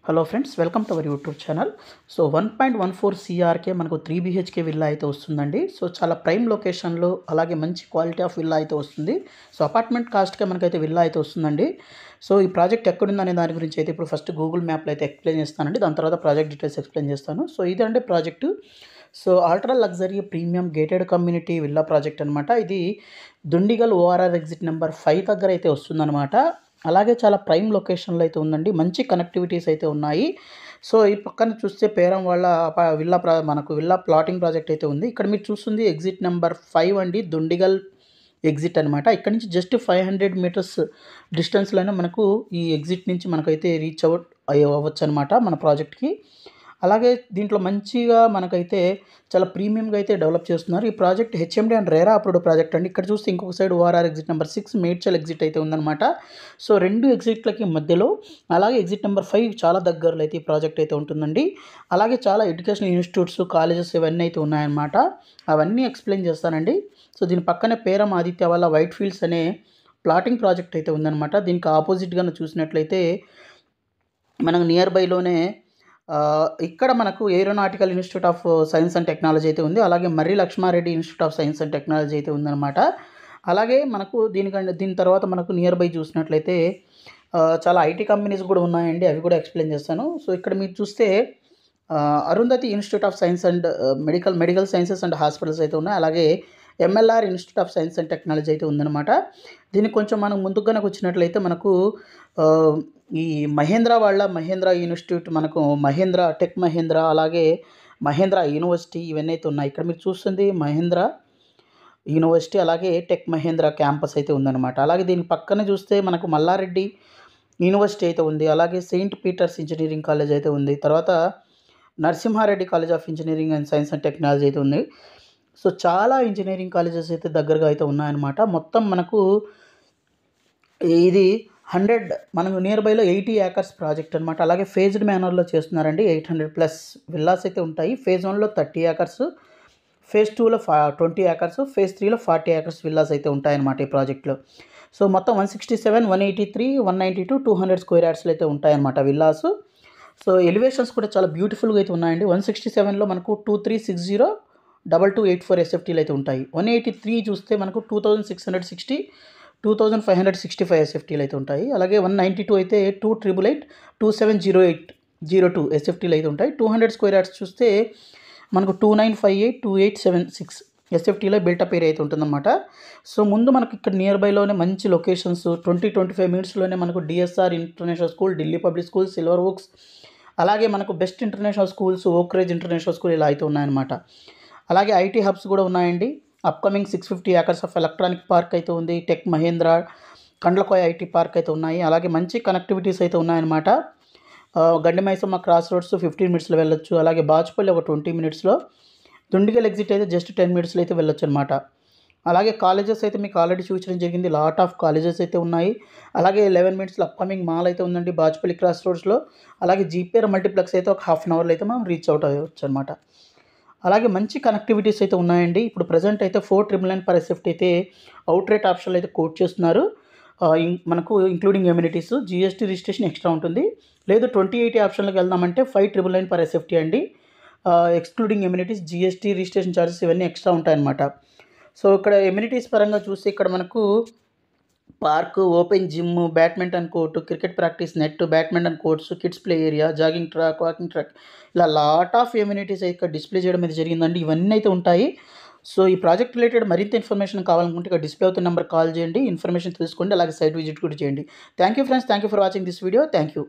Hello friends, welcome to our YouTube channel. So 1.14 CRK మనకు 3 BHK villa అయితే వస్తుందండి. So చాలా ప్రైమ్ లొకేషన్లో, అలాగే మంచి క్వాలిటీ ఆఫ్ విల్లా అయితే వస్తుంది. సో అపార్ట్మెంట్ కాస్ట్కే మనకైతే విల్లా అయితే వస్తుందండి. సో ఈ ప్రాజెక్ట్ ఎక్కడుందనే దాని గురించి అయితే ఇప్పుడు ఫస్ట్ గూగుల్ మ్యాప్లో అయితే ఎక్స్ప్లెయిన్ చేస్తానండి. దాని తర్వాత ప్రాజెక్ట్ డీటెయిల్స్ ఎక్స్ప్లెయిన్ చేస్తాను. సో ఇదండి project. So ultra luxury premium gated community villa project అనమాట. ఇది దుండిగల్ ఓఆర్ఆర్ ఎగ్జిట్ నెంబర్ 5 దగ్గర అయితే వస్తుందన్నమాట. అలాగే చాలా ప్రైమ్ లొకేషన్లో అయితే ఉందండి. మంచి కనెక్టివిటీస్ అయితే ఉన్నాయి. సో ఈ పక్కన చూస్తే పేరం వాళ్ళ మనకు విల్లా ప్లాటింగ్ ప్రాజెక్ట్ అయితే ఉంది. ఇక్కడ మీరు చూస్తుంది ఎగ్జిట్ నెంబర్ 5 అండి, దుండిగల్ ఎగ్జిట్ అనమాట. ఇక్కడ నుంచి జస్ట్ 500 మీటర్స్ డిస్టెన్స్లోనే మనకు ఈ ఎగ్జిట్ నుంచి మనకైతే రీచ్ అవ్వచ్చు అనమాట మన ప్రాజెక్ట్కి. అలాగే దీంట్లో మంచిగా మనకైతే చాలా ప్రీమియంగా అయితే డెవలప్ చేస్తున్నారు. ఈ project HMD and RERA approved project అండి. ఇక్కడ చూస్తే ఇంకొక side ORR exit number 6 Medchal exit అయితే ఉందన్నమాట. సో 2 ఎగ్జిట్లకి మధ్యలో, అలాగే ఎగ్జిట్ నెంబర్ 5 చాలా దగ్గరలో అయితే ఈ ప్రాజెక్ట్ అయితే ఉంటుందండి. అలాగే చాలా ఎడ్యుకేషనల్ ఇన్స్టిట్యూట్స్, కాలేజెస్ ఇవన్నీ అయితే ఉన్నాయన్నమాట. అవన్నీ ఎక్స్ప్లెయిన్ చేస్తానండి. సో దీని పక్కనే పేరం ఆదిత్య వాళ్ళ వైట్ ఫీల్డ్స్ అనే ప్లాటింగ్ ప్రాజెక్ట్ అయితే ఉందన్నమాట. దీనికి ఆపోజిట్గా చూసినట్లయితే మనకు నియర్ బైలోనే ఇక్కడ మనకు aeronautical institute of science and technology అయితే ఉంది. అలాగే Marri Lakshmareddy institute of science and technology అయితే ఉందన్నమాట. అలాగే మనకు దీని తర్వాత మనకు నియర్ బై చూసినట్లయితే చాలా ఐటీ కంపెనీస్ కూడా ఉన్నాయండి. అవి కూడా ఎక్స్ప్లెయిన్ చేస్తాను. సో ఇక్కడ మీరు చూస్తే Arundhati institute of science and medical sciences and hospitals అయితే ఉన్నాయి. అలాగే MLR institute of science and technology అయితే ఉందన్నమాట. దీనికి కొంచెం మనం ముందుగానే వచ్చినట్లయితే మనకు ఈ మహేంద్ర ఇన్స్టిట్యూట్, మనకు టెక్ మహేంద్ర, అలాగే మహేంద్ర యూనివర్సిటీ ఇవన్నీ అయితే ఉన్నాయి. ఇక్కడ మీరు చూస్తుంది మహేంద్ర యూనివర్సిటీ, అలాగే టెక్ మహేంద్ర క్యాంపస్ అయితే ఉందన్నమాట. అలాగే దీని పక్కన చూస్తే మనకు మల్లారెడ్డి యూనివర్సిటీ అయితే ఉంది. అలాగే సెయింట్ పీటర్స్ ఇంజనీరింగ్ కాలేజ్ అయితే ఉంది. తర్వాత Narasimha Reddy college of engineering and science and technology అయితే ఉంది. సో చాలా ఇంజనీరింగ్ కాలేజెస్ అయితే దగ్గరగా అయితే ఉన్నాయన్నమాట. మొత్తం మనకు ఇది మనకు నియర్ బైలో 80 ఏకర్స్ ప్రాజెక్ట్ అనమాట. అలాగే ఫేజ్డ్ మేనర్లో చేస్తున్నారండి. 800+ విల్లాస్ అయితే ఉంటాయి. ఫేజ్ 1లో 30 ఏకర్స్, ఫేజ్ 2లో 20 ఏకర్స్, ఫేజ్ 3లో 40 ఏకర్స్ విల్లాస్ అయితే ఉంటాయన్నమాట ఈ ప్రాజెక్ట్లో. సో మొత్తం 167, 183, 192, 200 స్క్వేర్ యార్డ్స్లో అయితే ఉంటాయన్నమాట విల్లాస్. సో ఎలివేషన్స్ కూడా చాలా బ్యూటిఫుల్గా అయితే ఉన్నాయండి. 167లో మనకు 2360 2284 SFTలు అయితే ఉంటాయి. 183 చూస్తే మనకు 2660 2565 SFTలు అయితే ఉంటాయి. అలాగే 192 అయితే 2888 270802 SFTలు అయితే ఉంటాయి. 200 స్క్వేర్ యార్డ్స్ చూస్తే మనకు 2958 2876 SFTలో బిల్టప్ ఏరియా అయితే ఉంటుందన్నమాట. సో ముందు మనకి ఇక్కడ నియర్ బైలోనే మంచి లొకేషన్స్ 20-25 మినిట్స్లోనే మనకు DSR international school, Delhi public school, silver oaks, అలాగే మనకు best international schools, Oakridge international school ఇలా అయితే ఉన్నాయన్నమాట. అలాగే ఐటీ హబ్స్ కూడా ఉన్నాయండి. Upcoming 650 acres of electronic park అయితే ఉంది. Tech Mahindra, Kandlakoya IT park అయితే ఉన్నాయి. అలాగే మంచి కనెక్టివిటీస్ అయితే ఉన్నాయన్నమాట. గండి మైసమ్మ క్రాస్ రోడ్స్ 15 మినిట్స్లో వెళ్ళొచ్చు. అలాగే బాచుపల్లి ఒక 20 మినిట్స్లో, దుండిగల్ ఎగ్జిట్ అయితే జస్ట్ 10 మినిట్స్లో అయితే వెళ్ళొచ్చు అనమాట. అలాగే కాలేజెస్ అయితే మీకు ఆల్రెడీ చూపించడం జరిగింది. లాట్ ఆఫ్ కాలేజెస్ అయితే ఉన్నాయి. అలాగే 11 మినిట్స్లో అప్కమింగ్ మాల్ అయితే ఉందండి బాచుపల్లి క్రాస్ రోడ్స్లో. అలాగే జీపీఆర్ మల్టీప్లెక్స్ అయితే ఒక హాఫ్ అన్ అవర్లో అయితే మనం రీచ్ అవుట్ అవ్వచ్చు అనమాట. అలాగే మంచి కనెక్టివిటీస్ అయితే ఉన్నాయండి. ఇప్పుడు ప్రజెంట్ అయితే 4,999 per SFT అయితే అవుట్ రేట్ ఆప్షన్లు అయితే కోట్ చేస్తున్నారు. మనకు including amenities, GST registration extra ఉంటుంది. లేదు 2080 ఆప్షన్లోకి వెళ్దామంటే 5,999 per SFT అండి. Excluding amenities, GST registration charges ఇవన్నీ ఎక్స్ట్రా ఉంటాయన్నమాట. సో ఇక్కడ ఎమ్యూనిటీస్ పరంగా చూస్తే ఇక్కడ మనకు park, open gym, badminton court, cricket practice net, badminton courts, kids play area, jogging track, walking track, ఇలా లాట్ ఆఫ్ ఎమ్యూనిటీస్ ఇక్కడ డిస్ప్లే చేయడం అయితే జరిగిందండి. ఇవన్నీ అయితే ఉంటాయి. సో ఈ ప్రాజెక్ట్ రిలేటెడ్ మరింత ఇన్ఫర్మేషన్ కావాలనుకుంటే ఇక్కడ డిస్ప్లే అవుతున్న నెంబర్ కాల్ చేయండి, ఇన్ఫర్మేషన్ తెలుసుకోండి. అలాగే సైట్ విజిట్ కూడా చేయండి. Thank you friends, thank you for watching this video. Thank you.